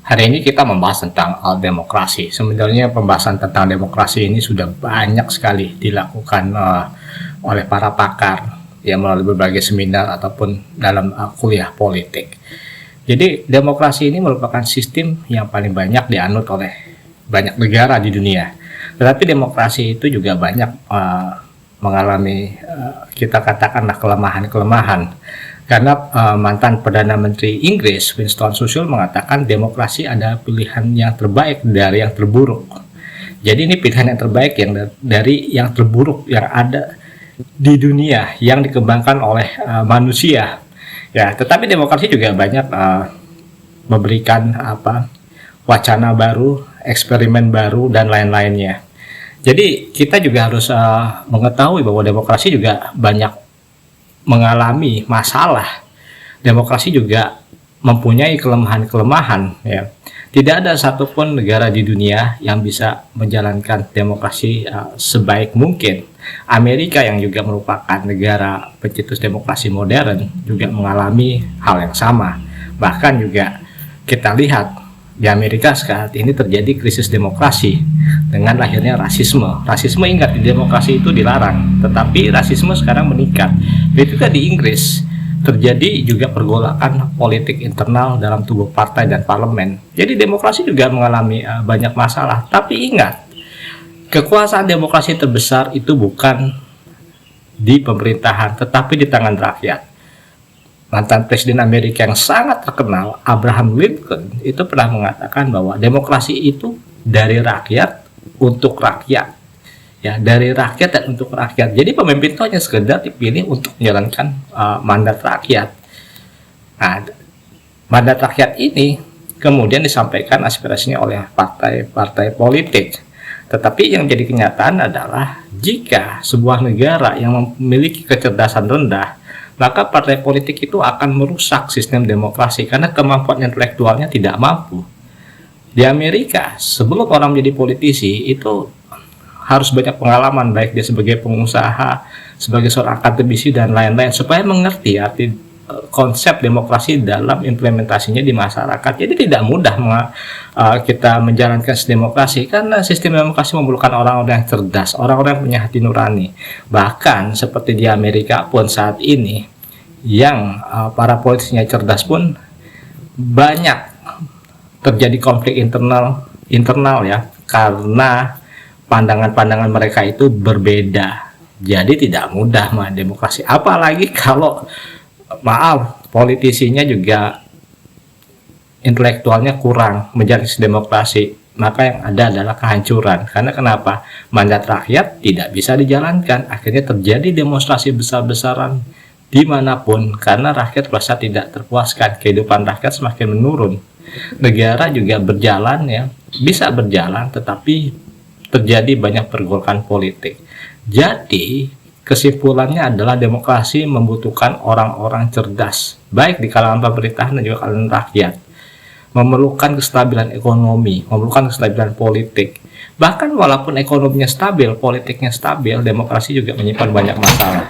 Hari ini kita membahas tentang demokrasi. Sebenarnya pembahasan tentang demokrasi ini sudah banyak sekali dilakukan oleh para pakar ya melalui berbagai seminar ataupun dalam kuliah politik. Jadi demokrasi ini merupakan sistem yang paling banyak dianut oleh banyak negara di dunia. Tetapi demokrasi itu juga banyak mengalami kita katakanlah kelemahan-kelemahan. Karena mantan Perdana Menteri Inggris Winston Churchill mengatakan demokrasi adalah pilihan yang terbaik dari yang terburuk. Jadi ini pilihan yang terbaik dari yang terburuk yang ada di dunia yang dikembangkan oleh manusia. Ya, tetapi demokrasi juga banyak memberikan wacana baru, eksperimen baru dan lain-lainnya. Jadi kita juga harus mengetahui bahwa demokrasi juga banyak mengalami masalah. Demokrasi juga mempunyai kelemahan-kelemahan ya. Tidak ada satupun negara di dunia yang bisa menjalankan demokrasi sebaik mungkin. Amerika yang juga merupakan negara pencetus demokrasi modern juga mengalami hal yang sama. Bahkan juga kita lihat di Amerika saat ini terjadi krisis demokrasi dengan lahirnya rasisme. Rasisme, ingat, di demokrasi itu dilarang, tetapi rasisme sekarang meningkat. Begitu juga di Inggris terjadi juga pergolakan politik internal dalam tubuh partai dan parlemen. Jadi demokrasi juga mengalami banyak masalah. Tapi ingat, kekuasaan demokrasi terbesar itu bukan di pemerintahan, tetapi di tangan rakyat. Mantan Presiden Amerika yang sangat terkenal, Abraham Lincoln, itu pernah mengatakan bahwa demokrasi itu dari rakyat untuk rakyat. Ya, dari rakyat dan untuk rakyat. Jadi pemimpin itu hanya sekedar dipilih untuk menjalankan mandat rakyat. Nah, mandat rakyat ini kemudian disampaikan aspirasinya oleh partai-partai politik. Tetapi yang jadi kenyataan adalah jika sebuah negara yang memiliki kecerdasan rendah, maka partai politik itu akan merusak sistem demokrasi karena kemampuan intelektualnya tidak mampu. Di Amerika, sebelum orang menjadi politisi itu harus banyak pengalaman, baik dia sebagai pengusaha, sebagai seorang akademisi dan lain-lain, supaya mengerti arti konsep demokrasi dalam implementasinya di masyarakat. Jadi tidak mudah kita menjalankan sistem demokrasi karena sistem demokrasi memerlukan orang-orang yang cerdas, orang-orang yang punya hati nurani. Bahkan seperti di Amerika pun saat ini, yang para politisinya cerdas pun banyak terjadi konflik internal ya, karena pandangan-pandangan mereka itu berbeda. Jadi tidak mudah demokrasi, apalagi kalau politisinya juga intelektualnya kurang menjalankan demokrasi, maka yang ada adalah kehancuran. Karena kenapa? Mandat rakyat tidak bisa dijalankan, akhirnya terjadi demonstrasi besar-besaran dimanapun karena rakyat merasa tidak terpuaskan, kehidupan rakyat semakin menurun. Negara juga berjalan ya, bisa berjalan, tetapi terjadi banyak pergolakan politik. Jadi kesimpulannya adalah demokrasi membutuhkan orang-orang cerdas, baik di kalangan pemerintahan dan juga kalangan rakyat. Memerlukan kestabilan ekonomi, memerlukan kestabilan politik. Bahkan walaupun ekonominya stabil, politiknya stabil, demokrasi juga menyimpan banyak masalah.